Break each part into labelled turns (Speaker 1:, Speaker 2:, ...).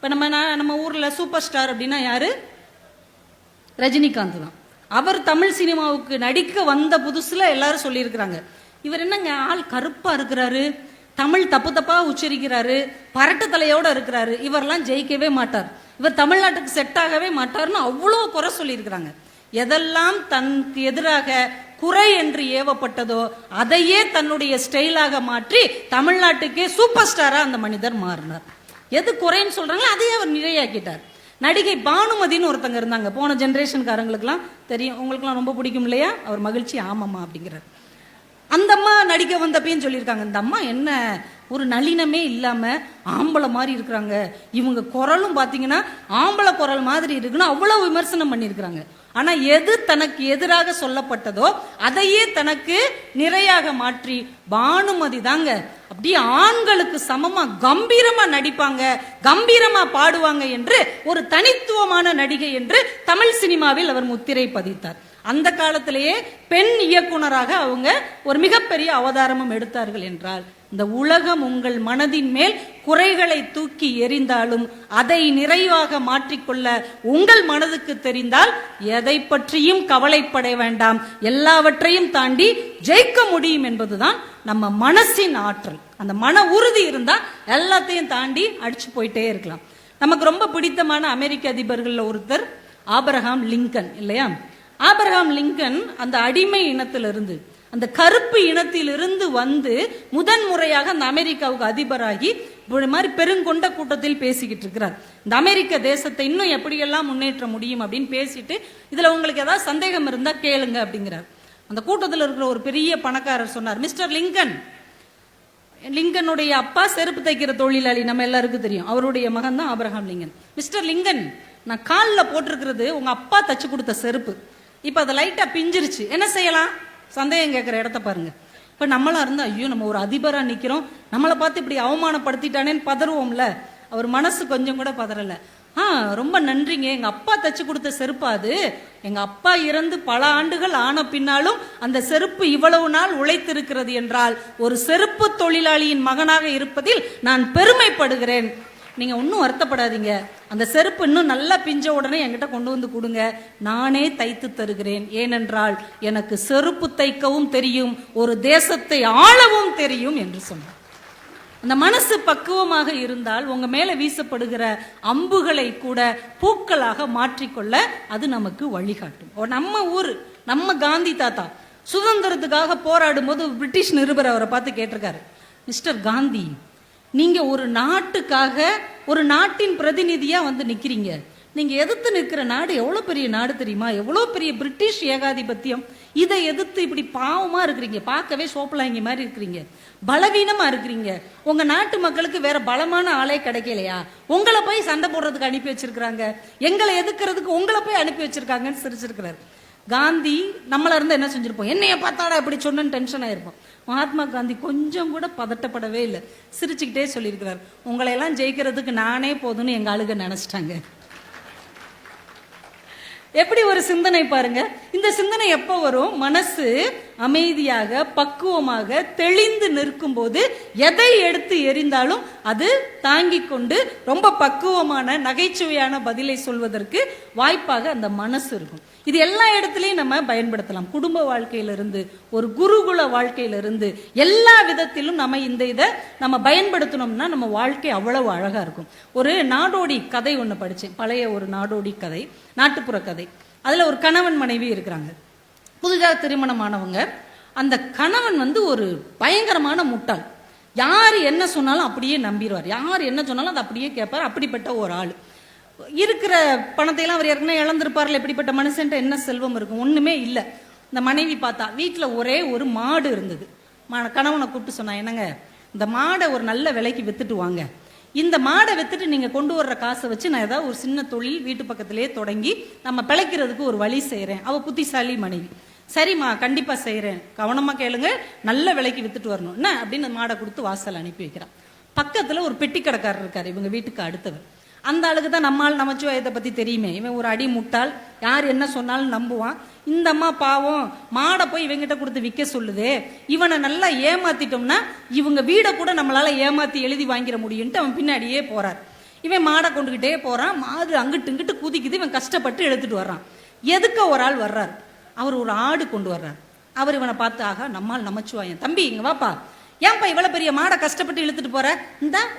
Speaker 1: இப்போ நம்ம ஊரில் சூப்பர் ஸ்டார் அப்படின்னா யாரு? ரஜினிகாந்த் தான். அவர் தமிழ் சினிமாவுக்கு நடிக்க வந்த புதுசுல எல்லாரும் சொல்லியிருக்கிறாங்க, இவர் என்னங்க ஆள் கருப்பா இருக்கிறாரு, தமிழ் தப்பு தப்பா உச்சரிக்கிறாரு, பரட்டு தலையோட இருக்கிறாரு, இவரெல்லாம் ஜெயிக்கவே மாட்டார், இவர் தமிழ்நாட்டுக்கு செட் ஆகவே மாட்டார்னு அவ்வளோ குறை சொல்லியிருக்கிறாங்க. எதெல்லாம் தனக்கு எதிராக குறை என்று ஏவப்பட்டதோ அதையே தன்னுடைய ஸ்டைலாக மாற்றி தமிழ்நாட்டுக்கே சூப்பர் ஸ்டாரா அந்த மனிதர் மாறினார். எது குறைன்னு சொல்றாங்களோ அதையே அவர் நிறையாக்கிட்டார். நடிகை பானுமதினு ஒருத்தங்க இருந்தாங்க, போன ஜென்ரேஷன்காரங்களுக்குலாம் தெரியும், உங்களுக்குலாம் ரொம்ப பிடிக்கும் இல்லையா, அவர் மகிழ்ச்சி ஆமாம்மா அப்படிங்கிறார். அந்த அம்மா நடிக்க வந்தப்பையும் சொல்லியிருக்காங்க, இந்த அம்மா என்ன ஒரு நளினமே இல்லாம ஆம்பளை மாதிரி இருக்கிறாங்க, இவங்க குரலும் பார்த்தீங்கன்னா ஆம்பளை குரல் மாதிரி இருக்குன்னு அவ்வளவு விமர்சனம் பண்ணியிருக்கிறாங்க. ஆனா எது தனக்கு எதிராக சொல்லப்பட்டதோ அதையே தனக்கு நிறையாக மாற்றி பானுமதி தாங்க அப்படியே ஆண்களுக்கு சமமா கம்பீரமா நடிப்பாங்க, கம்பீரமா பாடுவாங்க என்று ஒரு தனித்துவமான நடிகை என்று தமிழ் சினிமாவில் அவர் முத்திரை பதித்தார். அந்த காலத்திலேயே பெண் இயக்குனராக அவங்க ஒரு மிகப்பெரிய அவதாரமும் எடுத்தார்கள் என்றால், இந்த உலகம் உங்கள் மனதின் மேல் குறைகளை தூக்கி எறிந்தாலும் அதை நிறைவாக மாற்றிக்கொள்ள உங்கள் மனதுக்கு தெரிந்தால் எதை பற்றியும் கவலைப்பட வேண்டாம், எல்லாவற்றையும் தாண்டி ஜெயிக்க முடியும் என்பதுதான் நம்ம மனசின் ஆற்றல். அந்த மன உறுதி இருந்தா எல்லாத்தையும் தாண்டி அடிச்சு போயிட்டே இருக்கலாம். நமக்கு ரொம்ப பிடித்தமான அமெரிக்க அதிபர்கள் ஒருத்தர் ஆபிரகாம் லிங்கன் இல்லையா? ஆபிரகாம் லிங்கன் அந்த அடிமை இனத்திலிருந்து, அந்த கருப்பு இனத்திலிருந்து வந்து முதன்முறையாக அந்த அமெரிக்காவுக்கு அதிபராகி இப்படி மாதிரி பெருங்கொண்ட கூட்டத்தில் பேசிக்கிட்டு இருக்கிறார். இந்த அமெரிக்க தேசத்தை இன்னும் எப்படியெல்லாம் முன்னேற்ற முடியும் அப்படின்னு பேசிட்டு, இதுல உங்களுக்கு ஏதாவது சந்தேகம் இருந்தா கேளுங்க அப்படிங்கிறார். அந்த கூட்டத்தில் இருக்கிற ஒரு பெரிய பணக்காரர் சொன்னார், மிஸ்டர் லிங்கன், லிங்கனுடைய அப்பா செருப்பு தைக்கிற தொழிலாளி, நம்ம எல்லாருக்கும் தெரியும், அவருடைய மகன் தான் ஆபிரகாம் லிங்கன். மிஸ்டர் லிங்கன், நான் காலில் போட்டிருக்கிறது உங்க அப்பா தச்சு கொடுத்த செருப்பு, இப்ப அதை லைட்டா பிஞ்சிருச்சு, என்ன செய்யலாம்? சந்தேகம் கேட்கிற இடத்த பாருங்க. இப்ப நம்மளா இருந்தா ஐயோ நம்ம ஒரு அதிபரா நிக்கிறோம், நம்மளை பார்த்து இப்படி அவமானப்படுத்திட்டானேன்னு பதறுவோம்ல. அவர் மனசு கொஞ்சம் கூட பதறல. ரொம்ப நன்றிங்க, எங்க அப்பா தச்சு கொடுத்த செருப்பா அது, எங்க அப்பா இறந்து பல ஆண்டுகள் ஆன பின்னாலும் அந்த செருப்பு இவ்வளவு நாள் உழைத்திருக்கிறது என்றால் ஒரு செருப்பு தொழிலாளியின் மகனாக இருப்பதில் நான் பெருமைப்படுகிறேன். நீங்க ஒன்னும் வருத்தப்படாதீங்க, அந்த செருப்பு இன்னும் நல்லா பிஞ்ச உடனே என்கிட்ட கொண்டு வந்து கொடுங்க, நானே தைத்து தருகிறேன். ஏனென்றால் எனக்கு செருப்பு தைக்கவும் தெரியும், ஒரு தேசத்தை ஆளவும் தெரியும் என்று சொன்னார். அந்த மனசு பக்குவமாக இருந்தால் உங்க மேல வீசப்படுகிற அம்புகளை கூட பூக்களாக மாற்றிக்கொள்ள அது நமக்கு வழிகாட்டும். நம்ம ஊரு, நம்ம காந்தி தாத்தா சுதந்திரத்துக்காக போராடும் போது பிரிட்டிஷ் நிருபர் அவரை பார்த்து கேட்டிருக்காரு, மிஸ்டர் காந்தி, நீங்க ஒரு நாட்டுக்காக ஒரு நாட்டின் பிரதிநிதியா வந்து நிக்கிறீங்க, நீங்க எதிர்த்து நிற்கிற நாடு எவ்வளவு பெரிய நாடு தெரியுமா, எவ்வளவு பெரிய பிரிட்டிஷ் ஏகாதிபத்தியம், இதை எதிர்த்து இப்படி பாவமா இருக்கிறீங்க, பார்க்கவே சோப்பலாங்க மாதிரி இருக்கிறீங்க, பலவீனமா இருக்கிறீங்க, உங்க நாட்டு மக்களுக்கு வேற பலமான ஆளே கிடைக்கலையா, உங்களை போய் சண்டை போடுறதுக்கு அனுப்பி வச்சிருக்காங்க, எங்களை எதுக்குறதுக்கு உங்களை போய் அனுப்பி வச்சிருக்காங்கன்னு சிரிச்சிருக்கிறார். காந்தி நம்மள இருந்து என்ன செஞ்சிருப்போம், என்னைய பார்த்தாடா இப்படி சொன்னு டென்ஷன் ஆயிருப்போம். மகாத்மா காந்தி கொஞ்சம் கூட பதட்டப்படவே இல்லை, சிரிச்சுக்கிட்டே சொல்லியிருக்கிறார், உங்களை எல்லாம் ஜெயிக்கிறதுக்கு நானே போதும்னு எங்க ஆளுக நினைச்சிட்டாங்க. எப்படி ஒரு சிந்தனை பாருங்க. இந்த சிந்தனை எப்ப வரும்? மனசு அமைதியாக பக்குவமாக தெளிந்து நிற்கும் போது எதை எடுத்து எறிந்தாலும் அது தாங்கிக் கொண்டு ரொம்ப பக்குவமான நகைச்சுவையான பதிலை சொல்வதற்கு வாய்ப்பாக அந்த மனசு இருக்கும். இது எல்லா இடத்துலையும் நம்ம பயன்படுத்தலாம். குடும்ப வாழ்க்கையிலிருந்து, ஒரு குருகுல வாழ்க்கையிலிருந்து, எல்லா விதத்திலும் நம்ம இந்த இதை நம்ம பயன்படுத்தணும்னா நம்ம வாழ்க்கை அவ்வளவு அழகா இருக்கும். ஒரு நாடோடி கதை ஒன்று படித்தேன், பழைய ஒரு நாடோடி கதை, நாட்டுப்புற கதை. அதுல ஒரு கணவன் மனைவி இருக்கிறாங்க, புதிதாக திருமணமானவங்க. அந்த கணவன் வந்து ஒரு பயங்கரமான முட்டாள், யார் என்ன சொன்னாலும் அப்படியே நம்பிடுவார், யார் என்ன சொன்னாலும் அதை அப்படியே கேட்பார். அப்படிப்பட்ட ஒரு ஆள். இருக்கிற பணத்தை எல்லாம் அவர் ஏற்கனவே இழந்திருப்பார்ல, எப்படிப்பட்ட மனுஷன்ட்ட என்ன செல்வம் இருக்கும், ஒண்ணுமே இல்லை. இந்த மனைவி பார்த்தா வீட்டுல ஒரே ஒரு மாடு இருந்தது. கணவனை கூப்பிட்டு சொன்னா, என்னங்க இந்த மாடை ஒரு நல்ல விலைக்கு வித்துட்டு வாங்க, இந்த மாடை வித்துட்டு நீங்க கொண்டு வர்ற காசை வச்சு நான் ஏதாவது ஒரு சின்ன தொழில் வீட்டு பக்கத்திலேயே தொடங்கி நம்ம பிழைக்கிறதுக்கு ஒரு வழி செய்யறேன். அவ புத்திசாலி மனைவி. சரிம்மா கண்டிப்பா செய்யறேன், கவனமா கேளுங்க, நல்ல விலைக்கு வித்துட்டு வரணும் என்ன அப்படின்னு மாடை கொடுத்து வாசல் அனுப்பி வைக்கிறான். பக்கத்துல ஒரு பெட்டி கடைக்காரர் இருக்காரு, இவங்க வீட்டுக்கு அடுத்தவர். அந்த ஆளுக்கு தான் நம்மால் நமச்சிவாயத்தை பத்தி தெரியுமே, இவன் ஒரு அடி முட்டாள், யார் என்ன சொன்னாலும் நம்புவான். இந்த அம்மா பாவம் மாடை போய் இவங்கிட்ட கொடுத்து விற்க சொல்லுதே, இவனை நல்லா ஏமாத்திட்டோம்னா இவங்க வீடை கூட நம்மளால ஏமாத்தி எழுதி வாங்கிட முடியும்ட்டு அவன் பின்னாடியே போறார். இவன் மாடை கொண்டுகிட்டே போறான், மாடு அங்கிட்டு இங்கிட்டு குதிக்குது, இவன் கஷ்டப்பட்டு எடுத்துட்டு வர்றான். எதுக்க ஒரு ஆள் வர்றார், அவர் ஒரு ஆடு கொண்டு வர்றார். அவர் இவனை பார்த்து, ஆகா நம்மால் நமச்சிவாயன், தம்பி இங்க வாப்பா, ஏன்பா இவ்வளவு பெரிய மாடை கஷ்டப்பட்டு இழுத்துட்டு போற,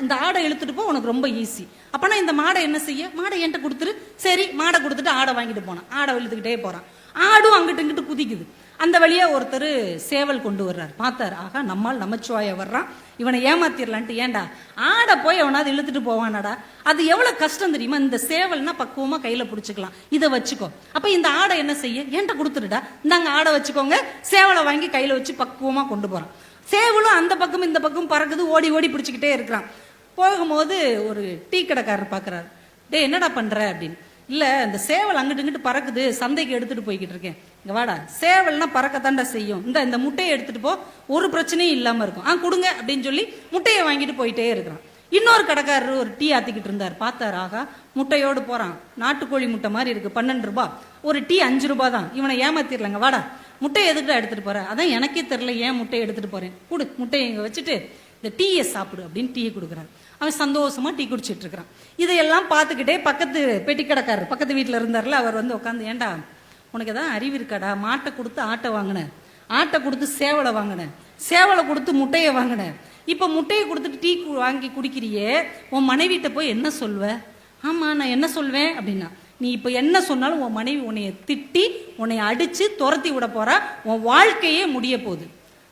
Speaker 1: இந்த ஆடை இழுத்துட்டு போ, உனக்கு ரொம்ப ஈஸி. அப்பனா இந்த மாடை என்ன செய்ய, மாடை என்கிட்ட கொடுத்துரு. சரி, மாடை கொடுத்துட்டு ஆடை வாங்கிட்டு போனான். ஆடை இழுத்துக்கிட்டே போறான், ஆடும் அங்கிட்டு இங்கிட்டு குதிக்குது. அந்த வழியா ஒருத்தர் சேவல் கொண்டு வர்றார். பார்த்தார், ஆகா நம்மால் நமச்சிவாய வர்றான், இவனை ஏமாத்திரலான்ட்டு, ஏண்டா ஆடை போய் அவனாவது இழுத்துட்டு போவானடா, அது எவ்வளவு கஷ்டம் தெரியுமா, இந்த சேவல்னா பக்குவமா கையில பிடிச்சிக்கலாம், இதை வச்சுக்கோ. அப்ப இந்த ஆடை என்ன செய்ய, ஏன்ட்ட கொடுத்துருடா, இந்தாங்க ஆடை வச்சுக்கோங்க. சேவலை வாங்கி கையில வச்சு பக்குவமா கொண்டு போறான். சேவலும் அந்த பக்கம் இந்த பக்கம் பறக்குது, ஓடி ஓடி பிடிச்சிக்கிட்டே இருக்கிறான். போகும்போது ஒரு டீ கடைக்காரர் பாக்குறாரு, டே என்னடா பண்ற அப்படின்னு. இல்ல இந்த சேவல் அங்கிட்டு இங்கிட்டு பறக்குது, சந்தைக்கு எடுத்துட்டு போய்கிட்டு இருக்கேன். இங்க வாடா, சேவல்னா பறக்கத்தாண்டா செய்யும், இந்த முட்டையை எடுத்துட்டு போ, ஒரு பிரச்சனையும் இல்லாம இருக்கும், கொடுங்க அப்படின்னு சொல்லி முட்டையை வாங்கிட்டு போயிட்டே இருக்கிறான். இன்னொரு கடைக்காரர் ஒரு டீ ஆத்திக்கிட்டு இருந்தார். பார்த்தார், ஆகா முட்டையோடு போறான், நாட்டுக்கோழி முட்டை மாதிரி இருக்கு, 12 ரூபாய், ஒரு டீ 5 ரூபாய் தான், இவனை ஏமாத்திரலங்க, வாடா முட்டையை எதுக்கிட்ட எடுத்துட்டு போற, அதான் எனக்கே தெரியல ஏன் முட்டையை எடுத்துட்டு போறேன், கொடு முட்டையை இங்க வச்சுட்டு இந்த டீயை சாப்பிடு அப்படின்னு டீயை கொடுக்குறான். அவன் சந்தோஷமா டீ குடிச்சிட்டு இருக்கிறான். இதையெல்லாம் பார்த்துக்கிட்டே பக்கத்து பெட்டி கடைக்காரர் பக்கத்து வீட்டில் இருந்தார்ல, அவர் வந்து உட்காந்து, ஏண்டா உனக்கு எதாவது அறிவு இருக்காடா, மாட்டை கொடுத்து ஆட்டை வாங்கினேன், ஆட்டை கொடுத்து சேவலை வாங்கினேன், சேவலை கொடுத்து முட்டையை வாங்கினேன், இப்போ முட்டையை கொடுத்துட்டு டீ வாங்கி குடிக்கிறியே, உன் மனைவிட்ட போய் என்ன சொல்வ. ஆமா நான் என்ன சொல்வேன் அப்படின்னா, நீ இப்போ என்ன சொன்னாலும் உன் மனைவி உன்னைய திட்டி உன்னை அடிச்சு துரத்தி விட போறா, உன் வாழ்க்கையே முடிய போகுது.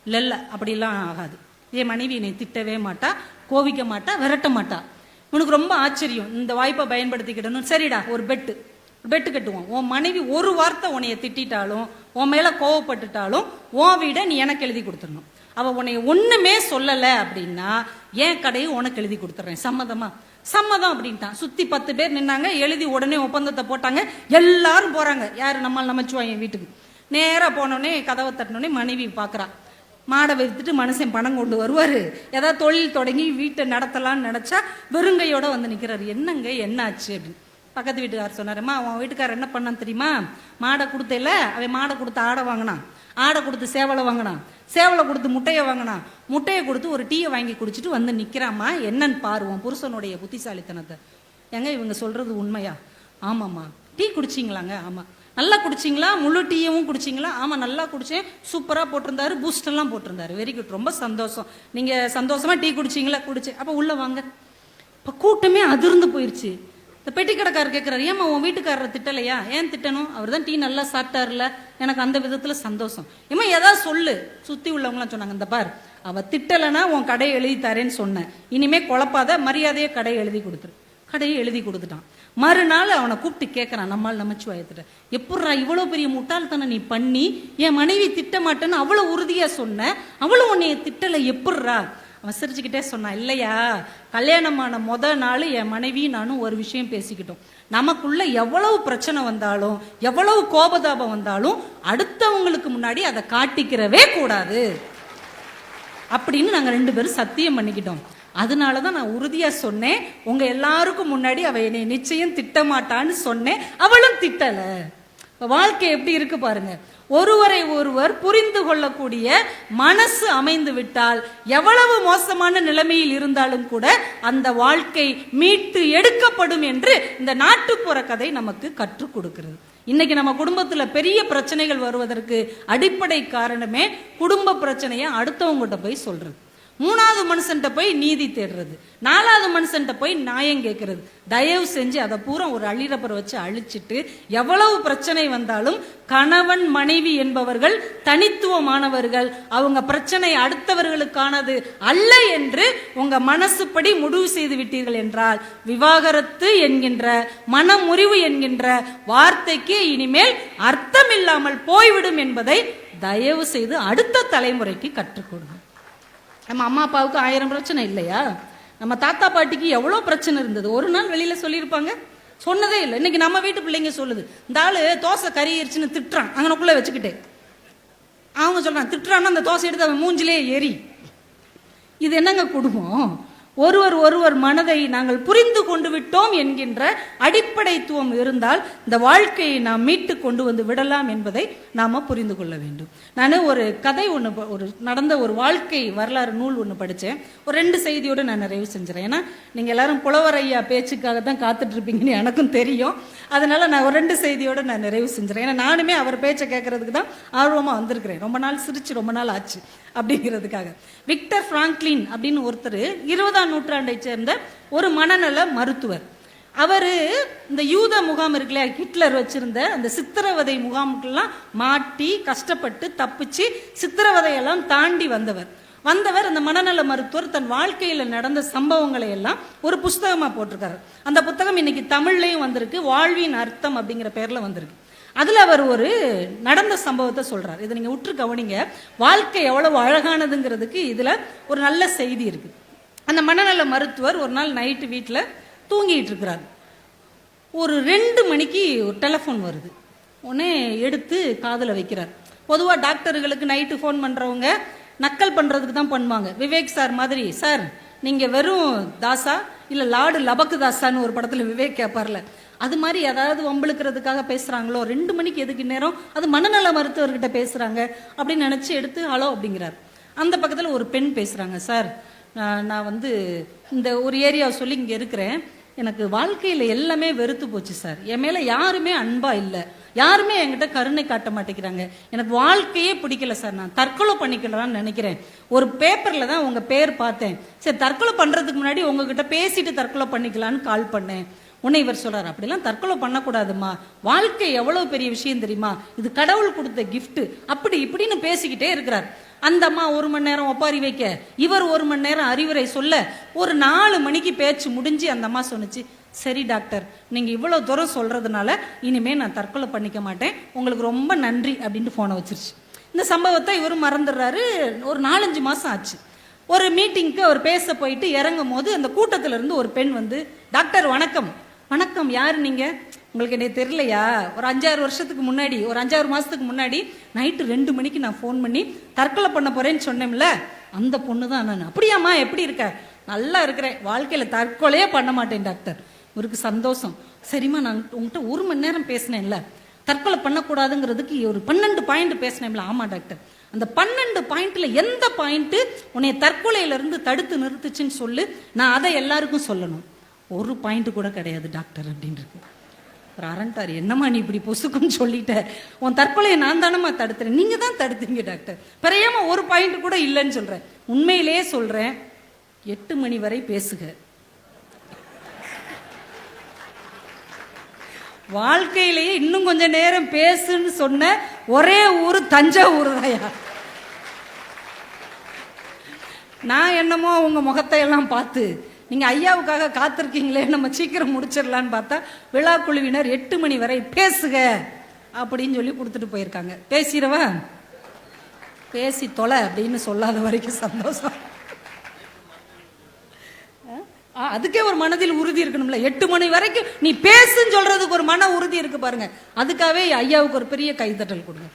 Speaker 1: இல்ல அப்படிலாம் ஆகாது, என் மனைவி என்னை திட்டவே மாட்டா, கோவிக்க மாட்டா, விரட்ட மாட்டா. உனக்கு ரொம்ப ஆச்சரியம், இந்த வாய்ப்பை பயன்படுத்திக்கிடணும். சரிடா ஒரு பெட்டு கட்டுவோம், உன் மனைவி ஒரு வார்த்தை உன்னைய திட்டாலும் உன் மேல கோவப்பட்டுட்டாலும் உன் வீடை நீ எனக்கு எழுதி கொடுத்துடணும். அவ உன்னை ஒண்ணுமே சொல்லல அப்படின்னா என் கடையை உனக்கு எழுதி கொடுத்துட்றேன், சம்மதமா? சம்மதம் அப்படின்ட்டான். சுத்தி 10 பேர் நின்னாங்க, எழுதி உடனே ஒப்பந்தத்தை போட்டாங்க. எல்லாரும் போறாங்க, யாரு நம்மால் நமச்சிவாயன் வீட்டுக்கு. நேரா போனோடனே கதவை தட்டினோடனே மனைவி பாக்குறா, மாடை வைத்துட்டு மனுஷன் பணம் கொண்டு வருவாரு, ஏதாவது தொழில் தொடங்கி வீட்டை நடத்தலாம்னு நினைச்சா வெறுங்கையோட வந்து நிக்கிறாரு. என்னங்க என்ன ஆச்சு அப்படின்னு பக்கத்து வீட்டுக்காரர் சொன்னாருமா, அவன் வீட்டுக்காரர் என்ன பண்ணான் தெரியுமா, மாடை கொடுத்தல, அவன் மாடை கொடுத்து ஆடை வாங்கினான், ஆடை கொடுத்து சேவலை வாங்கினான், சேவலை கொடுத்து முட்டையை வாங்கினான், முட்டையை கொடுத்து ஒரு டீயை வாங்கி குடிச்சிட்டு வந்து நிக்கிறாமா, என்னன்னு பாருவோம் புருஷனுடைய புத்திசாலித்தனத்தை. ஏங்க இவங்க சொல்றது உண்மையா? ஆமாம்மா. டீ குடிச்சிங்களாங்க? ஆமா. நல்லா குடிச்சிங்களா? முழு டீயவும் குடிச்சிங்களா? ஆமா நல்லா குடிச்சேன், சூப்பரா போட்டிருந்தாரு, பூஸ்ட் எல்லாம் போட்டிருந்தாரு, வெரி குட், ரொம்ப சந்தோஷம், நீங்க சந்தோஷமா டீ குடிச்சிங்களா? குடிச்சேன். அப்ப உள்ள வாங்க. இப்ப கூட்டமே அதிர்ந்து போயிருச்சு. இந்த பெட்டி கடைக்காரர் கேட்கிறாரு, ஏமா உன் வீட்டுக்காரரை திட்டலையா? ஏன் திட்டணும், அவர் தான் டீ நல்லா சாப்பிட்டாருல, எனக்கு அந்த விதத்துல சந்தோஷம். ஏமா ஏதாவது சொல்லு. சுத்தி உள்ளவங்களாம் சொன்னாங்க, இந்த பார் அவ திட்டலைன்னா உன் கடையை எழுதி தரேன்னு சொன்னேன், இனிமே குழப்பாத, மரியாதையை கடையை எழுதி கொடுத்துரு. கடையை எழுதி கொடுத்துட்டான். மறுநாள் அவனை கூப்பிட்டு கேட்கறான், நம்மால் நமச்சிவாயத்திட்ட, எப்பட்றா இவ்வளவு பெரிய முட்டாள்தனை நீ பண்ணி என் மனைவி திட்ட மாட்டேன்னு அவ்வளவு உறுதியா சொன்ன, அவளும் உன்னைய திட்டலை, எப்பட்றா? அவன் சிரிச்சுக்கிட்டே சொன்னான், இல்லையா கல்யாணமான நாள் என் மனைவி நானும் ஒரு விஷயம் பேசிக்கிட்டோம், நமக்குள்ள எவ்வளவு பிரச்சனை வந்தாலும் எவ்வளவு கோபதாபம் வந்தாலும் அடுத்தவங்களுக்கு முன்னாடி அதை காட்டிக்கிறவே கூடாது அப்படின்னு நாங்க 2 பேரும் சத்தியம் பண்ணிக்கிட்டோம். அதனாலதான் நான் உறுதியா சொன்னேன், உங்க எல்லாருக்கும் முன்னாடி அவ என்னை நிச்சயம் திட்டமாட்டான்னு சொன்னேன், அவளும் திட்டல. வாழ்க்கை எப்படி இருக்கு பாருங்க. ஒருவரை ஒருவர் புரிந்து கொள்ளக்கூடிய மனசு அமைந்து விட்டால் எவ்வளவு மோசமான நிலைமையில் இருந்தாலும் கூட அந்த வாழ்க்கை மீட்டு எடுக்கப்படும் என்று இந்த நாட்டுப்புற கதை நமக்கு கற்றுக் கொடுக்கிறது. இன்னைக்கு நம்ம குடும்பத்துல பெரிய பிரச்சனைகள் வருவதற்கு அடிப்படை காரணமே குடும்ப பிரச்சனையை அடுத்தவங்ககிட்ட போய் சொல்றது, 3வது மனுஷன்ட்ட போய் நீதி தேடுறது, 4வது மனுஷன்ட்ட போய் நியாயம் கேட்கறது. தயவு செஞ்சு அதை பூரா ஒரு அழிரப்பரை வச்சு அழிச்சிட்டு எவ்வளவு பிரச்சனை வந்தாலும் கணவன் மனைவி என்பவர்கள் தனித்துவமானவர்கள், அவங்க பிரச்சனை அடுத்தவர்களுக்கானது அல்ல என்று உங்க மனசுப்படி முடிவு செய்து விட்டீர்கள் என்றால் விவாகரத்து என்கின்ற மனமுறிவு என்கின்ற வார்த்தைக்கு இனிமேல் அர்த்தம் இல்லாமல் போய்விடும் என்பதை தயவு செய்து அடுத்த தலைமுறைக்கு கற்றுக் கொடுங்க. நம்ம அம்மா அப்பாவுக்கு 1000 பிரச்சனை இல்லையா? நம்ம தாத்தா பாட்டிக்கு எவ்வளோ பிரச்சனை இருந்தது, ஒரு நாள் வெளியில சொல்லியிருப்பாங்க? சொன்னதே இல்லை. இன்னைக்கு நம்ம வீட்டு பிள்ளைங்க சொல்லுது, இந்த ஆளு தோசை கறியிருச்சுன்னு திட்டுறான், அங்கனக்குள்ள வச்சுக்கிட்டே அவங்க சொல்றான், திட்டுறான்னா அந்த தோசை எடுத்து அவன் மூஞ்சிலே எரி. இது என்னங்க குடும்பம்? ஒருவர் ஒருவர் மனதை நாங்கள் புரிந்து கொண்டு விட்டோம் என்கின்ற அடிப்படைத்துவம் இருந்தால் இந்த வாழ்க்கையை நாம் மீட்டு கொண்டு வந்து விடலாம் என்பதை நாம புரிந்து கொள்ள வேண்டும். நான் ஒரு கதை ஒன்று நடந்த ஒரு வாழ்க்கை வரலாறு நூல் ஒன்று படித்தேன். ஒரு 2 செய்தியோடு நான் நிறைவு செஞ்சுறேன். ஏன்னா நீங்கள் எல்லாரும் புலவர் ஐயா பேச்சுக்காக தான் காத்துட்டு இருப்பீங்கன்னு எனக்கும் தெரியும். அதனால நான் ஒரு 2 செய்தியோடு நான் நிறைவு செஞ்சுறேன். ஏன்னா நானுமே அவர் பேச்சை கேட்கறதுக்கு தான் ஆர்வமாக வந்திருக்கிறேன். ரொம்ப நாள் சிரிச்சு ரொம்ப நாள் ஆச்சு அப்படிங்கிறதுக்காக. விக்டர் பிராங்க்லின் அப்படின்னு ஒருத்தர் 20ஆம் நூற்றாண்டை சேர்ந்த ஒரு மனநல மருத்துவர். அவரு இந்த யூத முகாம் இருக்குல்ல, ஹிட்லர் வச்சிருந்த அந்த சித்திரவதை முகாமுக்கெல்லாம் மாட்டி கஷ்டப்பட்டு தப்பிச்சு சித்திரவதையெல்லாம் தாண்டி வந்தவர். அந்த மனநல மருத்துவர் தன் வாழ்க்கையில நடந்த சம்பவங்களை எல்லாம் ஒரு புஸ்தகமா போட்டிருக்காரு. அந்த புத்தகம் இன்னைக்கு தமிழ்லயும் வந்திருக்கு, வாழ்வின் அர்த்தம் அப்படிங்கிற பேர்ல வந்திருக்கு. அதுல அவர் ஒரு நடந்த சம்பவத்தை சொல்றாரு. இதை நீங்க உற்று கவனிங்க. வாழ்க்கை எவ்வளவு அழகானதுங்கிறதுக்கு இதுல ஒரு நல்ல செய்தி இருக்கு. அந்த மனநல மருத்துவர் ஒரு நாள் நைட்டு வீட்டில் தூங்கிட்டு இருக்கிறார். ஒரு 2 மணிக்கு ஒரு டெலிஃபோன் வருது. உடனே எடுத்து காதில் வைக்கிறார். பொதுவாக டாக்டர்களுக்கு நைட்டு ஃபோன் பண்ணுறவங்க நக்கல் பண்ணுறதுக்கு தான் பண்ணுவாங்க. விவேக் சார் மாதிரி, சார் நீங்கள் வெறும் தாசா இல்லை லார்டு லபக்கு தாசான்னு ஒரு படத்தில் விவேக் கேட்பார்ல, அது மாதிரி ஏதாவது வம்பளுக்கிறதுக்காக பேசுகிறாங்களோ, 2 மணிக்கு எதுக்கு நேரம், அது மனநல மருத்துவர்கிட்ட பேசுகிறாங்க அப்படின்னு நினச்சி எடுத்து ஹலோ அப்படிங்கிறார். அந்த பக்கத்தில் ஒரு பெண் பேசுகிறாங்க. சார் நான் இந்த ஒரு ஏரியாவை சொல்லி இங்கே இருக்கிறேன். எனக்கு வாழ்க்கையில் எல்லாமே வெறுத்து போச்சு சார். என் மேலே யாருமே அன்பா இல்லை, யாருமே என்கிட்ட கருணை காட்ட மாட்டேங்கிறாங்க. எனக்கு வாழ்க்கையே பிடிக்கல சார். நான் தற்கொலை பண்ணிக்கலான்னு நினைக்கிறேன். ஒரு பேப்பரில் தான் உங்கள் பேர் பார்த்தேன். சரி, தற்கொலை பண்ணுறதுக்கு முன்னாடி உங்ககிட்ட பேசிட்டு தற்கொலை பண்ணிக்கலான்னு கால் பண்ணேன். உன்னை இவர் சொல்றாரு, அப்படிலாம் தற்கொலை பண்ணக்கூடாதுமா, வாழ்க்கை எவ்வளவு பெரிய விஷயம் தெரியுமா, இது கடவுள் கொடுத்த கிஃப்ட், அப்படி இப்படின்னு பேசிக்கிட்டே இருக்கிறார். அந்த அம்மா 1 மணி நேரம் ஒப்பாரி வைக்க, இவர் 1 மணி நேரம் அறிவுரை சொல்ல, ஒரு 4 மணிக்கு பேச்சு முடிஞ்சு அந்த அம்மா சொன்னிச்சு, சரி டாக்டர், நீங்க இவ்வளவு தூரம் சொல்றதுனால இனிமே நான் தற்கொலை பண்ணிக்க மாட்டேன், உங்களுக்கு ரொம்ப நன்றி அப்படின்ட்டு போனை வச்சிருச்சு. இந்த சம்பவத்தை இவரும் மறந்துடுறாரு. ஒரு 4-5 மாசம் ஆச்சு. ஒரு மீட்டிங்க்கு அவர் பேச போயிட்டு இறங்கும் போது அந்த கூட்டத்துல இருந்து ஒரு பெண் டாக்டர் வணக்கம். வணக்கம், யாரு நீங்க, உங்களுக்கு என்ன தெரியலையா, ஒரு 5-6 வருஷத்துக்கு முன்னாடி, ஒரு 5-6 மாசத்துக்கு முன்னாடி நைட்டு 2 மணிக்கு நான் ஃபோன் பண்ணி தற்கொலை பண்ண போறேன்னு சொன்னேன்ல, அந்த பொண்ணு தான் நான். அப்படியாம்மா, எப்படி இருக்க, நல்லா இருக்கிறேன், வாழ்க்கையில தற்கொலையே பண்ண மாட்டேன் டாக்டர். இவருக்கு சந்தோஷம். சரிம்மா, நான் உங்ககிட்ட 1 மணி நேரம் பேசினேன்ல, தற்கொலை பண்ணக்கூடாதுங்கிறதுக்கு ஒரு 12 பாயிண்ட் பேசினேன்ல. ஆமா டாக்டர், அந்த 12 பாயிண்ட்ல எந்த பாயிண்ட் உன்னை தற்கொலையில இருந்து தடுத்து நிறுத்துச்சுன்னு சொல்லு, நான் அதை எல்லாருக்கும் சொல்லணும். ஒரு பாயிண்ட் கூட கிடையாது டாக்டர் அப்படின்னு இருக்கு. ஒரு அரண்டார், என்னம்மா நீ இப்படி பொசுக்குன்னு சொல்லிட்ட, உன் தற்கொலையை நான் தானம்மா தடுத்துறேன். நீங்க தான் தடுத்தீங்க டாக்டர், பிறையாம ஒரு பாயிண்ட் கூட இல்லைன்னு சொல்றேன். உண்மையிலேயே சொல்றேன், 8 மணி வரை பேசுக. வாழ்க்கையிலேயே இன்னும் கொஞ்ச நேரம் பேசுன்னு சொன்ன ஒரே ஊர் தஞ்சாவூர் தாயா. நான் என்னமோ உங்க முகத்தை எல்லாம் பார்த்து நீங்க ஐயாவுக்காக காத்திருக்கீங்களே, நம்ம சீக்கிரம் முடிச்சிடலான்னு பார்த்தா விழா குழுவினர் 8 மணி வரை பேசுக அப்படின்னு சொல்லி கொடுத்துட்டு போயிருக்காங்க. பேசிடவா, பேசி தொலை அப்படின்னு சொல்லாத வரைக்கும் சந்தோஷம். அதுக்கே ஒரு மனதில் உறுதி இருக்கணும்ல. 8 மணி வரைக்கும் நீ பேசுன்னு சொல்றதுக்கு ஒரு மன உறுதி இருக்கு பாருங்க. அதுக்காகவே ஐயாவுக்கு ஒரு பெரிய கைத்தட்டல் கொடுங்க.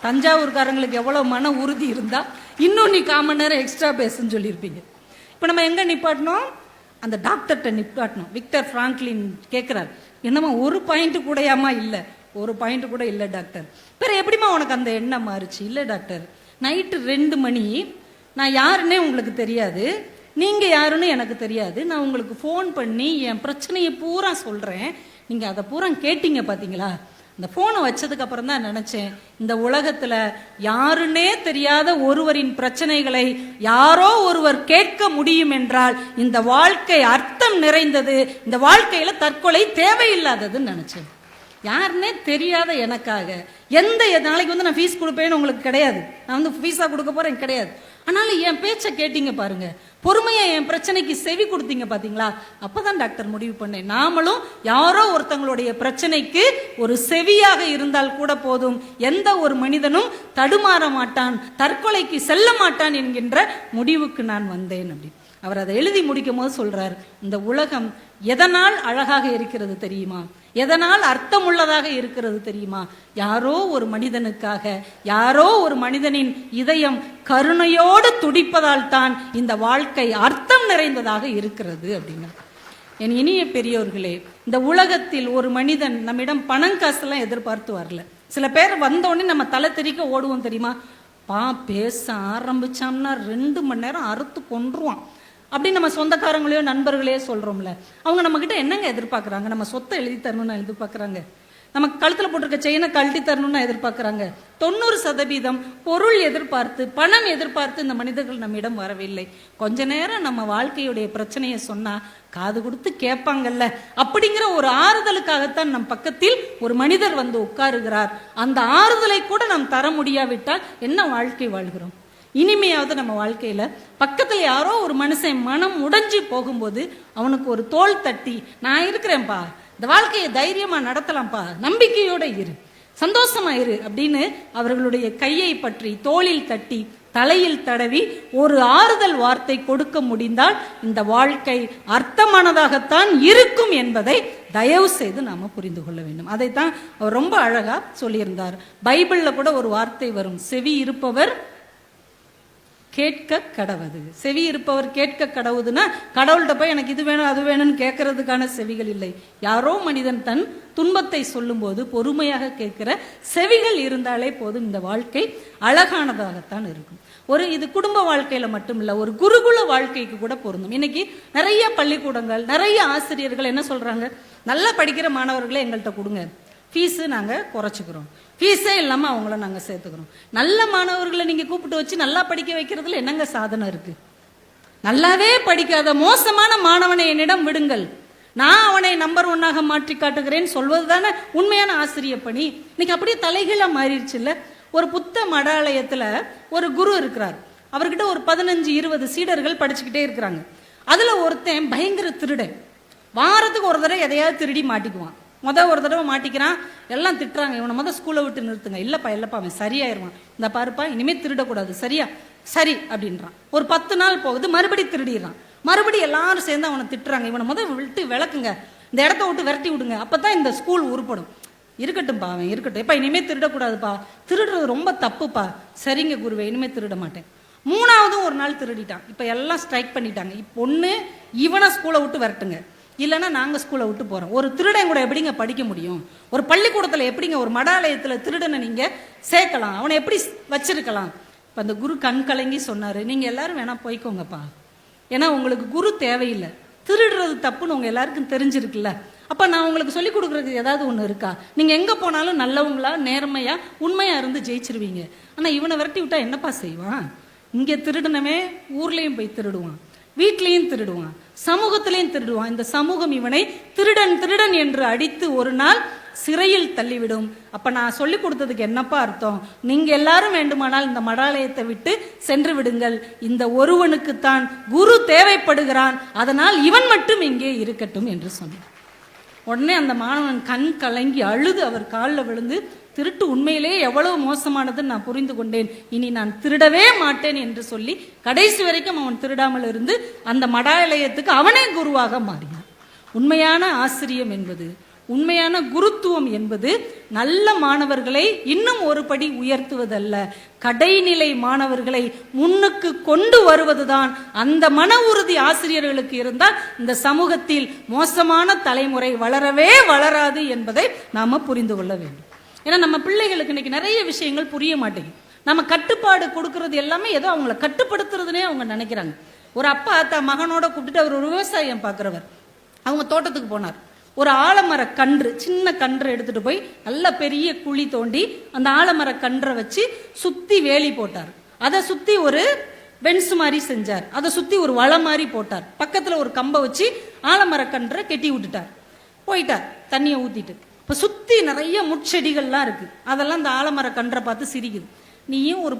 Speaker 1: தஞ்சாவூர்காரங்களுக்கு எவ்வளவு மன உறுதி இருந்தா இன்னும் நீ 1/4 மணி நேரம் எக்ஸ்ட்ரா பேசுன்னு சொல்லியிருப்பீங்க. இப்ப நம்ம எங்க நிப்பாட்டணும், அந்த டாக்டர்கிட்ட நிப்பாட்டணும். விக்டர் பிராங்க்லின் கேட்கிறார், என்னம்மா ஒரு பாயிண்ட் கூடயாமா இல்லை, ஒரு பாயிண்ட் கூட இல்லை டாக்டர். பிற எப்படிமா உனக்கு அந்த எண்ணம் மாறுச்சு? இல்லை டாக்டர், நைட்டு 2 மணி, நான் யாருன்னே உங்களுக்கு தெரியாது, நீங்க யாருன்னு எனக்கு தெரியாது, நான் உங்களுக்கு ஃபோன் பண்ணி என் பிரச்சனையை பூரா சொல்றேன், நீங்க அதை பூரா கேட்டீங்க பாத்தீங்களா. இந்த போனை வச்சதுக்கு அப்புறம் தான் நினைச்சேன், இந்த உலகத்துல யாருன்னே தெரியாத ஒருவரின் பிரச்சனைகளை யாரோ ஒருவர் கேட்க முடியும் என்றால் இந்த வாழ்க்கை அர்த்தம் நிறைந்தது, இந்த வாழ்க்கையில தற்கொலை தேவையில்லாததுன்னு நினைச்சேன். யாருன்னே தெரியாத எனக்காக எந்த நாளைக்கு நான் ஃபீஸ் கொடுப்பேன்னு உங்களுக்கு கிடையாது, நான் ஃபீஸா கொடுக்க போறேன் கிடையாது, ஆனாலும் என் பேச்சை கேட்டீங்க பாருங்க, பொறுமையா என் பிரச்சனைக்கு செவி கொடுத்தீங்க பாத்தீங்களா. அப்பதான் டாக்டர் முடிவு பண்ணேன், நாமளும் யாரோ ஒருத்தங்களுடைய பிரச்சனைக்கு ஒரு செவியாக இருந்தால் கூட போதும், எந்த ஒரு மனிதனும் தடுமாற மாட்டான், தற்கொலைக்கு செல்ல மாட்டான் என்கின்ற முடிவுக்கு நான் வந்தேன் அப்படி. அவர் அதை எழுதி முடிக்கும் போது சொல்றார், இந்த உலகம் எதனால் அழகாக இருக்கிறது தெரியுமா, எதனால் அர்த்தமுள்ளதாக இருக்கிறது தெரியுமா? யாரோ ஒரு மனிதனுக்காக, யாரோ ஒரு மனிதனின் இதயம் கருணையோடு துடிப்பதால் தான் இந்த வாழ்க்கை அர்த்தம் நிறைந்ததாக இருக்கிறது அப்படின்னா. என் இனிய பெரியோர்களே, இந்த உலகத்தில் ஒரு மனிதன் நம்மிடம் பணம் காசெல்லாம் எதிர்பார்த்து வரல. சில பேர் வந்தோடனே நம்ம தலை தெறிக்க ஓடுவோம் தெரியுமா? பேச ஆரம்பிச்சோம்னா 2 மணி நேரம் அறுத்து கொன்றுவான் அப்படின்னு நம்ம சொந்தக்காரங்களையோ நண்பர்களையோ சொல்றோம்ல. அவங்க நம்ம கிட்ட என்னங்க எதிர்பார்க்கறாங்க? நம்ம சொத்தை எழுதி தரணும்னு எதிர்பார்க்கறாங்க? நம்ம கழுத்துல போட்டிருக்க செயினை கழட்டி தரணும்னு எதிர்பார்க்கறாங்க? 90% பொருள் எதிர்பார்த்து, பணம் எதிர்பார்த்து இந்த மனிதர்கள் நம்மிடம் வரவில்லை. கொஞ்ச நேரம் நம்ம வாழ்க்கையுடைய பிரச்சனையை சொன்னா காது கொடுத்து கேட்பாங்கல்ல, அப்படிங்கிற ஒரு ஆறுதலுக்காகத்தான் நம் பக்கத்தில் ஒரு மனிதர் வந்து உட்காருகிறார். அந்த ஆறுதலை கூட நாம் தர முடியாவிட்டால் என்ன வாழ்க்கை வாழ்கிறோம்? இனிமையாவது நம்ம வாழ்க்கையில பக்கத்துல யாரோ ஒரு மனுஷன் மனம் உடைஞ்சு போகும்போது அவனுக்கு ஒரு தோள் தட்டி, நான் இருக்கிறேன்ப்பா, இந்த வாழ்க்கையை தைரியமா நடத்தலாம்ப்பா, நம்பிக்கையோட இரு, சந்தோஷமா இரு அப்படின்னு அவர்களுடைய கையை பற்றி தோளில் தட்டி தலையில் தடவி ஒரு ஆறுதல் வார்த்தை கொடுக்க முடிந்தால் இந்த வாழ்க்கை அர்த்தமானதாகத்தான் இருக்கும் என்பதை தயவு செய்து நாம புரிந்து கொள்ள வேண்டும். அதைத்தான் அவர் ரொம்ப அழகா சொல்லியிருந்தார். பைபிள்ல கூட ஒரு வார்த்தை வரும், செவி இருப்பவர் கேட்க கடவுது. செவி இருப்பவர் கேட்க கடவுதுன்னா கடவுள்கிட்ட போய் எனக்கு இது வேணும் அது வேணும்னு கேட்கறதுக்கான செவிகள் இல்லை. யாரோ மனிதன் தன் துன்பத்தை சொல்லும் போது பொறுமையாக கேட்கிற செவிகள் இருந்தாலே போதும். இந்த வாழ்க்கை அழகானதாகத்தான் இருக்கும். இது குடும்ப வாழ்க்கையில மட்டும் இல்ல, ஒரு குருகுல வாழ்க்கைக்கு கூட பொருந்தும். இன்னைக்கு நிறைய பள்ளிக்கூடங்கள், நிறைய ஆசிரியர்கள் என்ன சொல்றாங்க? நல்லா படிக்கிற மாணவர்களை எங்கள்கிட்ட கொடுங்க, ஃபீஸு நாங்கள் குறைச்சிக்கிறோம், ஃபீஸே இல்லாமல் அவங்கள நாங்கள் சேர்த்துக்கிறோம். நல்ல மாணவர்களை நீங்கள் கூப்பிட்டு வச்சு நல்லா படிக்க வைக்கிறதுல என்னங்க சாதனை இருக்கு? நல்லாவே படிக்காத மோசமான மாணவனை என்னிடம் விடுங்கள், நான் அவனை நம்பர் 1ஆக மாற்றி காட்டுகிறேன்னு சொல்வது தானே உண்மையான ஆசிரிய பணி. இன்னைக்கு அப்படியே தலைகீழாக மாறிடுச்சு இல்ல. ஒரு புத்த மடாலயத்தில் ஒரு குரு இருக்கிறார். அவர்கிட்ட ஒரு 15-20 சீடர்கள் படிச்சுக்கிட்டே இருக்கிறாங்க. அதுல ஒருத்தன் பயங்கர திருடன். வாரத்துக்கு ஒரு தடவை எதையாவது திருடி மாட்டிக்குவான். ஒரு தடவை மாட்டிக்கிறான், எல்லாம் திட்டுறாங்க, இவனை ஸ்கூலை விட்டு நிறுத்துங்க. இல்லப்பா அவன் சரியாயிருவான், இந்த பாருப்பா இனிமே திருடக்கூடாது, சரியா? சரி அப்படின்றான். ஒரு 10 நாள் போகுது, மறுபடியும் திருடிடுறான். மறுபடியும் எல்லாரும் சேர்ந்து அவனை திட்டுறாங்க, இவனை விட்டு விளக்குங்க, இந்த இடத்த விட்டு விரட்டி விடுங்க, அப்பதான் இந்த ஸ்கூல் உருப்படும். இருக்கட்டும்பா அவன் இருக்கட்டும், எப்பா இனிமே திருடக்கூடாதுப்பா, திருடுறது ரொம்ப தப்புப்பா. சரிங்க குருவே, இனிமே திருட மாட்டேன். 3ஆவதும் ஒரு நாள் திருடிட்டான். இப்ப எல்லாம் ஸ்ட்ரைக் பண்ணிட்டாங்க. இப்போ ஒண்ணு இவனை ஸ்கூலை விட்டு விரட்டுங்க, இல்லைன்னா நாங்கள் ஸ்கூலை விட்டு போகிறோம். ஒரு திருடன் கூட எப்படிங்க படிக்க முடியும்? ஒரு பள்ளிக்கூடத்தில் எப்படிங்க, ஒரு மடாலயத்தில் திருடனை நீங்கள் சேர்க்கலாம்? அவனை எப்படி வச்சிருக்கலாம்? இப்போ அந்த குரு கண் கலங்கி சொன்னார், நீங்கள் எல்லாரும் வேணா போய்க்கோங்கப்பா, ஏன்னா உங்களுக்கு குரு தேவையில்லை, திருடுறது தப்புன்னு உங்கள் எல்லாருக்கும் தெரிஞ்சிருக்குல்ல. அப்போ நான் உங்களுக்கு சொல்லிக் கொடுக்குறதுக்கு ஏதாவது ஒன்று இருக்கா? நீங்கள் எங்கே போனாலும் நல்லவங்களா நேர்மையாக உண்மையாக இருந்து ஜெயிச்சிருவீங்க. ஆனால் இவனை விரட்டி விட்டா என்னப்பா செய்வான்? இங்கே திருடனவே ஊர்லேயும் போய் திருடுவான், வீட்லேயும் திருடுவான், சமூகத்திலையும் திருடுவான். இந்த சமூகம் இவனை திருடன் திருடன் என்று அடித்து ஒரு நாள் சிறையில் தள்ளிவிடும். அப்ப நான் சொல்லி கொடுத்ததுக்கு என்னப்பா அர்த்தம்? நீங்க எல்லாரும் வேண்டுமானால் இந்த மடாலயத்தை விட்டு சென்று விடுங்கள், இந்த ஒருவனுக்குத்தான் குரு தேவைப்படுகிறான், அதனால் இவன் மட்டும் இங்கே இருக்கட்டும் என்று சொன்னான். உடனே அந்த மாணவன் கண் கலங்கி அழுது அவர் காலில் விழுந்து, திருட்டு உண்மையிலே எவ்வளவு மோசமானதுன்னு நான் புரிந்து கொண்டேன், இனி நான் திருடவே மாட்டேன் என்று சொல்லி கடைசி வரைக்கும் அவன் திருடாமல் இருந்து அந்த மடாலயத்துக்கு அவனே குருவாக மாறினான். உண்மையான ஆசிரியம் என்பது, உண்மையான குருத்துவம் என்பது நல்ல மாணவர்களை இன்னும் ஒரு படி உயர்த்துவதல்ல, கடைநிலை மாணவர்களை முன்னுக்கு கொண்டு வருவதுதான். அந்த மன உறுதி ஆசிரியர்களுக்கு இருந்தால் இந்த சமூகத்தில் மோசமான தலைமுறை வளரவே வளராது என்பதை நாம புரிந்து கொள்ள வேண்டும். ஏன்னா நம்ம பிள்ளைகளுக்கு இன்னைக்கு நிறைய விஷயங்கள் புரிய மாட்டேங்குது. நம்ம கட்டுப்பாடு கொடுக்கறது எல்லாமே ஏதோ அவங்கள கட்டுப்படுத்துறதுனே அவங்க நினைக்கிறாங்க. ஒரு அப்பா தன் மகனோட கூப்பிட்டு, அவர் ஒரு விவசாயம் பார்க்குறவர், அவங்க தோட்டத்துக்கு போனார். ஒரு ஆலமர கன்று, சின்ன கன்றை எடுத்துட்டு போய் நல்ல பெரிய குழி தோண்டி அந்த ஆலமர கன்றை வச்சு சுத்தி வேலி போட்டார். அதை சுத்தி ஒரு பென்ஸ் மாதிரி செஞ்சார், அதை சுத்தி ஒரு வலை மாதிரி போட்டார், பக்கத்துல ஒரு கம்பை வச்சு ஆலமர கன்றை கெட்டி விட்டுட்டார். போயிட்டார் தண்ணியை ஊத்திட்டு. இப்ப சுத்தி நிறைய முட்செடிகள்லாம் இருக்கு. அதெல்லாம் இந்த ஆலமர கன்றை பார்த்து சிரிக்குது. நீயும் ஒரு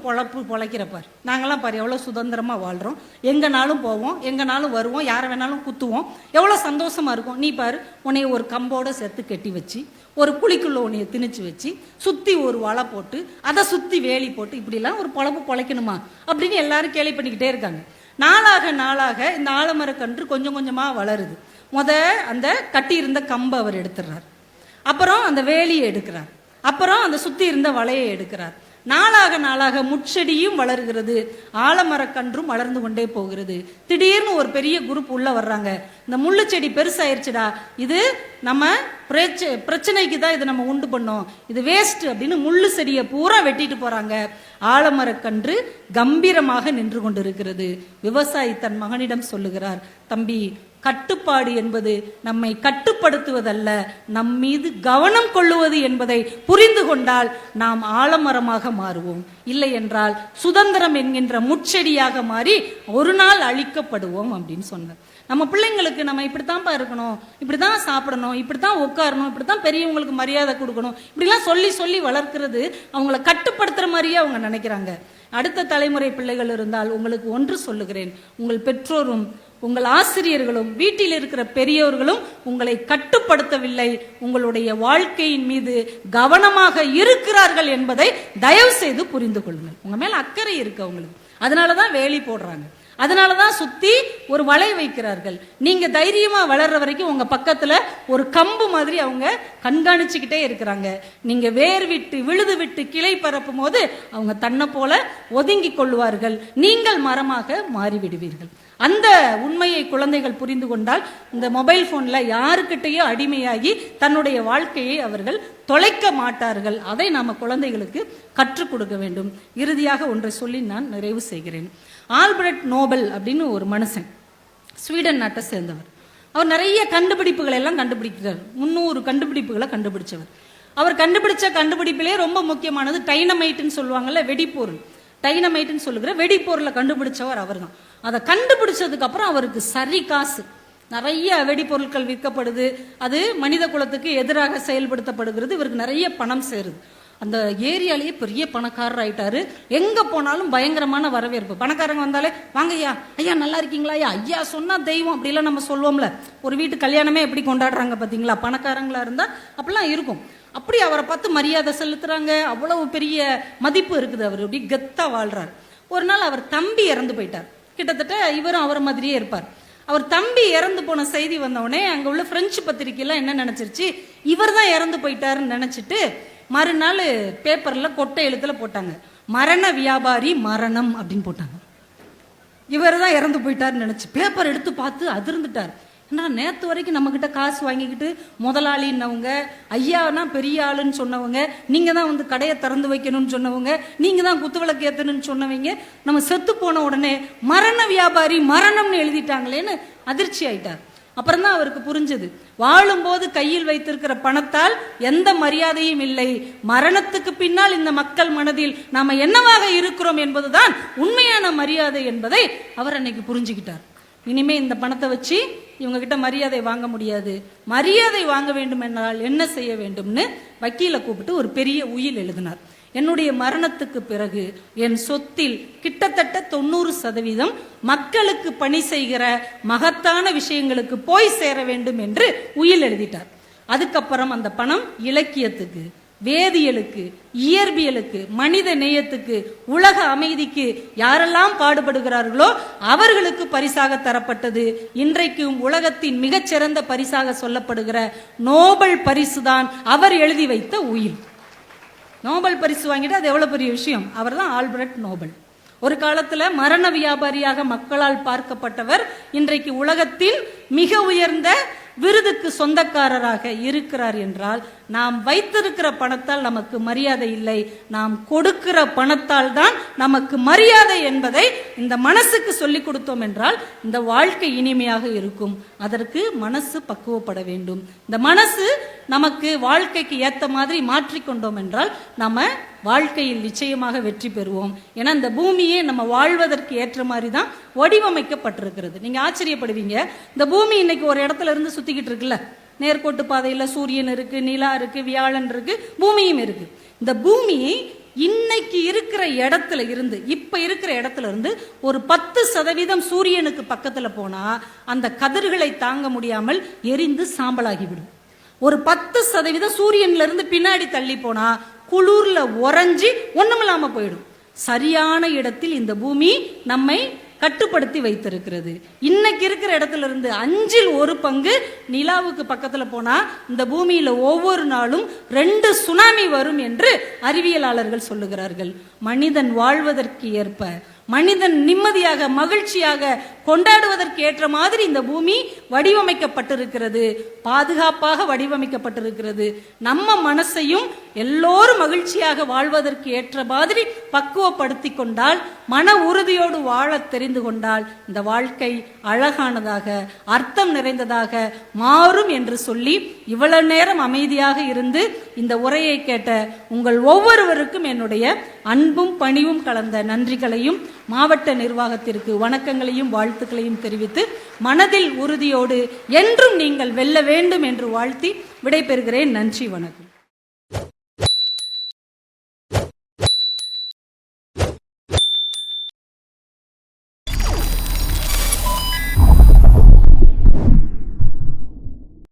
Speaker 1: பொழைக்கிறப்பார், நாங்களாம் பாரு எவ்வளோ சுதந்திரமாக வாழ்கிறோம், எங்கேனாலும் போவோம், எங்கேனாலும் வருவோம், யாரை வேணாலும் குத்துவோம், எவ்வளோ சந்தோஷமாக இருக்கும். நீ பாரு, உன்னைய ஒரு கம்போட சேர்த்து கெட்டி வச்சு, ஒரு குழிக்குள்ள உன்னைய திணிச்சு வச்சு, சுற்றி ஒரு வலை போட்டு, அதை சுற்றி வேலி போட்டு, இப்படிலாம் ஒரு பொழைக்கணுமா அப்படின்னு எல்லாரும் கேள்வி பண்ணிக்கிட்டே இருக்காங்க. நாளாக நாளாக இந்த ஆலமர கன்று கொஞ்சம் கொஞ்சமாக வளருது. அந்த கட்டி இருந்த கம்பை அவர் எடுத்துடுறார். அப்புறம் அந்த வேலியை எடுக்கிறார், அப்புறம் அந்த சுத்தி இருந்த வலையை எடுக்கிறார். நாளாக நாளாக முட்செடியும் வளர்கிறது, ஆலமரக்கன்றும் வளர்ந்து கொண்டே போகிறது. திடீர்னு ஒரு பெரிய குரூப் உள்ள வர்றாங்க. இந்த முள்ளு செடி பெருசாயிருச்சுடா, இது நம்ம பிரச்சனைக்கு தான் இது நம்ம உண்டு பண்ணோம், இது வேஸ்ட் அப்படின்னு முள்ளு செடியை பூரா வெட்டிட்டு போறாங்க. ஆலமரக்கன்று கம்பீரமாக நின்று கொண்டிருக்கிறது. விவசாயி தன் மகனிடம் சொல்லுகிறார், தம்பி, கட்டுப்பாடு என்பது நம்மை கட்டுப்படுத்துவதல்ல, நம் மீது கவனம் கொள்ளுவது என்பதை புரிந்து கொண்டால் நாம் ஆலமரமாக மாறுவோம். இல்லை என்றால் சுதந்திரம் என்கின்ற முட்செடியாக மாறி ஒரு நாள் அழிக்கப்படுவோம் அப்படின்னு சொன்னார். நம்ம பிள்ளைங்களுக்கு நம்ம இப்படித்தான்ப்பா இருக்கணும், இப்படிதான் சாப்பிடணும், இப்படித்தான் உட்காரணும், இப்படித்தான் பெரியவங்களுக்கு மரியாதை கொடுக்கணும், இப்படிலாம் சொல்லி சொல்லி வளர்க்கிறது அவங்களை கட்டுப்படுத்துற மாதிரியே அவங்க நினைக்கிறாங்க. அடுத்த தலைமுறை பிள்ளைகள் இருந்தால் உங்களுக்கு ஒன்று சொல்லுகிறேன், உங்கள் பெற்றோரும் உங்கள் ஆசிரியர்களும் வீட்டில் இருக்கிற பெரியவர்களும் உங்களை கட்டுப்படுத்தவில்லை, உங்களுடைய வாழ்க்கையின் மீது கவனமாக இருக்கிறார்கள் என்பதை தயவு செய்து புரிந்து கொள்ளுங்கள். உங்க மேல அக்கறை இருக்கு அவங்களுக்கு, அதனாலதான் வேலி போடுறாங்க, அதனாலதான் சுத்தி ஒரு வலை வைக்கிறார்கள். நீங்க தைரியமா வளர்ற வரைக்கும் உங்க பக்கத்துல ஒரு கம்பு மாதிரி அவங்க கண்காணிச்சுக்கிட்டே இருக்கிறாங்க. நீங்க வேர் விட்டு விழுது விட்டு கிளை பரப்பும் போது அவங்க தன்னை போல ஒதுங்கி கொள்வார்கள், நீங்கள் மரமாக மாறிவிடுவீர்கள். அந்த உண்மையை குழந்தைகள் புரிந்து கொண்டால் இந்த மொபைல் போன்ல யாருக்கிட்டையோ அடிமையாகி தன்னுடைய வாழ்க்கையை அவர்கள் தொலைக்க மாட்டார்கள். அதை நாம குழந்தைகளுக்கு கற்றுக் கொடுக்க வேண்டும். இறுதியாக ஒன்றை சொல்லி நான் நிறைவு செய்கிறேன். ஆல்பர்ட் நோபல் அப்படின்னு ஒரு மனுஷன், ஸ்வீடன் நாட்டை சேர்ந்தவர். அவர் நிறைய கண்டுபிடிப்புகளை எல்லாம் கண்டுபிடிக்கிறார். 300 கண்டுபிடிப்புகளை கண்டுபிடிச்சவர். அவர் கண்டுபிடிச்ச கண்டுபிடிப்பிலே ரொம்ப முக்கியமானது டைனமைட்னு சொல்லுவாங்கல்ல, வெடிப்பொருள். டைனமைட்னு சொல்லுகிற வெடிப்பொருளை கண்டுபிடிச்சவர் அவர் தான். அதை கண்டுபிடிச்சதுக்கு அப்புறம் அவருக்கு சரி காசு, நிறைய வெடிப்பொருட்கள் விற்கப்படுது, அது மனித குலத்துக்கு எதிராக செயல்படுத்தப்படுகிறது, இவருக்கு நிறைய பணம் சேருது. அந்த ஏரியாலேயே பெரிய பணக்காரர் ஆயிட்டாரு. எங்க போனாலும் பயங்கரமான வரவேற்பு. பணக்காரங்க வந்தாலே வாங்க ஐயா, ஐயா நல்லா இருக்கீங்களா, ஐயா ஐயா சொன்னா தெய்வம் அப்படிலாம் நம்ம சொல்லுவோம்ல. ஒரு வீட்டு கல்யாணமே எப்படி கொண்டாடுறாங்க பாத்தீங்களா, பணக்காரங்களா இருந்தா அப்படிலாம் இருக்கும். அப்படி அவரை பார்த்து மரியாதை செலுத்துறாங்க, அவ்வளவு பெரிய மதிப்பு இருக்குது. அவர் அப்படி கெத்தா வாழ்றார். ஒரு நாள் அவர் தம்பி இறந்து போயிட்டார். கிட்டத்தட்ட இவரும் அவர் மாதிரியே இருப்பார். அவர் தம்பி இறந்து போன செய்தி வந்தவுடனே அங்க உள்ள பிரெஞ்சு பத்திரிகைலாம் என்ன நினைச்சிருச்சு, இவர் தான் இறந்து போயிட்டாருன்னு நினைச்சிட்டு மறுநாள் பேப்பர்ல கொட்டை எழுத்துல போட்டாங்க, மரண வியாபாரி மரணம் அப்படின்னு போட்டாங்க. இவர் தான் இறந்து போயிட்டாருன்னு நினைச்சு பேப்பர் எடுத்து பார்த்து அதிர்ந்துட்டார். ஏன்னா நேற்று வரைக்கும் நம்ம கிட்ட காசு வாங்கிக்கிட்டு முதலாளின்னவங்க, ஐயானா பெரிய ஆளுன்னு சொன்னவங்க, நீங்க தான் வந்து கடையை திறந்து வைக்கணும்னு சொன்னவங்க, நீங்க தான் குத்துவிளக்கு ஏத்தணும்னு சொன்னவங்க, நம்ம செத்து போன உடனே மரண வியாபாரி மரணம்னு எழுதிட்டாங்களேன்னு அதிர்ச்சி ஆயிட்டார். அப்புறம் தான் அவருக்கு புரிஞ்சது, வாழும்போது கையில் வைத்திருக்கிற பணத்தால் எந்த மரியாதையும் இல்லை, மரணத்துக்கு பின்னால் இந்த மக்கள் மனதில் நாம என்னவாக இருக்கிறோம் என்பதுதான் உண்மையான மரியாதை என்பதை அவர் அன்னைக்கு புரிஞ்சுக்கிட்டார். இனிமே இந்த பணத்தை வச்சு இவங்க கிட்ட மரியாதை வாங்க முடியாது, மரியாதை வாங்க வேண்டும் என்றால் என்ன செய்ய வேண்டும்னு வக்கீலை கூப்பிட்டு ஒரு பெரிய உயில் எழுதினார். என்னுடைய மரணத்துக்கு பிறகு என் சொத்தில் கிட்டத்தட்ட 90% மக்களுக்கு பணி செய்கிற மகத்தான விஷயங்களுக்கு போய் சேர வேண்டும் என்று உயில் எழுதிட்டார். அதுக்கப்புறம் அந்த பணம் இலக்கியத்துக்கு, வேதியியலுக்கு, இயற்பியலுக்கு, மனித நேயத்துக்கு, உலக அமைதிக்கு யாரெல்லாம் பாடுபடுகிறார்களோ அவர்களுக்கு பரிசாக தரப்பட்டது. இன்றைக்கும் உலகத்தின் மிகச்சிறந்த பரிசாக சொல்லப்படுகிற நோபல் பரிசுதான் அவர் எழுதி வைத்த உயில். நோபல் பரிசு வாங்கிட்டு அது எவ்வளவு பெரிய விஷயம். அவர் தான் ஆல்பர்ட் நோபல். ஒரு காலத்துல மரண வியாபாரியாக மக்களால் பார்க்கப்பட்டவர் இன்றைக்கு உலகத்தின் மிக உயர்ந்த விருதுக்கு சொந்தக்காரராக இருக்கிறார் என்றால் நாம் வைத்திருக்கிற பணத்தால் நமக்கு மரியாதை இல்லை, நாம் கொடுக்கிற பணத்தால் தான் நமக்கு மரியாதை என்பதை இந்த மனசுக்கு சொல்லிக் கொடுத்தோம் என்றால் இந்த வாழ்க்கை இனிமையாக இருக்கும். அதற்கு மனசு பக்குவப்பட வேண்டும். இந்த மனசு நமக்கு வாழ்க்கைக்கு ஏத்த மாதிரி மாற்றிக்கொண்டோம் என்றால் நம்ம வாழ்க்கையில் நிச்சயமாக வெற்றி பெறுவோம். ஏன்னா இந்த பூமியே நம்ம வாழ்வதற்கு ஏற்ற மாதிரி தான் வடிவமைக்கப்பட்டிருக்கிறது. நீங்க ஆச்சரியப்படுவீங்க, இந்த பூமி இன்னைக்கு ஒரு இடத்துல இருந்து சுத்திக்கிட்டு இருக்குல்ல, நேர்கோட்டு பாதையில சூரியன் இருக்கு, நிலா இருக்கு, வியாழன் இருக்கு, பூமியும் இருக்கு. இந்த பூமி இன்னைக்கு இருக்கிற இடத்துல இருந்து, இப்ப இருக்கிற இடத்துல இருந்து ஒரு 10% சூரியனுக்கு பக்கத்துல போனா அந்த கதிர்களை தாங்க முடியாமல் எரிந்து சாம்பலாகிவிடும். ஒரு 10% சூரியன்ல இருந்து பின்னாடி தள்ளி போனா குளூர்ல உறைஞ்சி ஒண்ணுமில்லாம போயிடும். சரியான இடத்தில் இந்த பூமி நம்மை கட்டுப்படுத்தி வைத்திருக்கிறது. இன்னைக்கு இருக்கிற இடத்துல இருந்து 1/5 நிலாவுக்கு பக்கத்துல போனா இந்த பூமியில ஒவ்வொரு நாளும் 2 சுனாமி வரும் என்று அறிவியலாளர்கள் சொல்லுகிறார்கள். மனிதன் வாழ்வதற்கு ஏற்ப, மனிதன் நிம்மதியாக மகிழ்ச்சியாக கொண்டாடுவதற்கு ஏற்ற மாதிரி இந்த பூமி வடிவமைக்கப்பட்டிருக்கிறது, பாதுகாப்பாக வடிவமைக்கப்பட்டிருக்கிறது. நம்ம மனசையும் எல்லோரும் மகிழ்ச்சியாக வாழ்வதற்கு ஏற்ற மாதிரி பக்குவப்படுத்தி கொண்டால், மன உறுதியோடு வாழ தெரிந்து கொண்டால் இந்த வாழ்க்கை அழகானதாக அர்த்தம் நிறைந்ததாக மாறும் என்று சொல்லி இவ்வளவு நேரம் அமைதியாக இருந்து இந்த உரையை கேட்ட உங்கள் ஒவ்வொருவருக்கும் என்னுடைய அன்பும் பணிவும் கலந்த நன்றிகளையும் மாவட்ட நிர்வாகத்திற்கு வணக்கங்களையும் வாழ்த்துக்களையும் தெரிவித்து மனதில் உறுதியோடு என்றும் நீங்கள் வெல்ல வேண்டும் என்று வாழ்த்தி விடைபெறுகிறேன். நன்றி, வணக்கம்.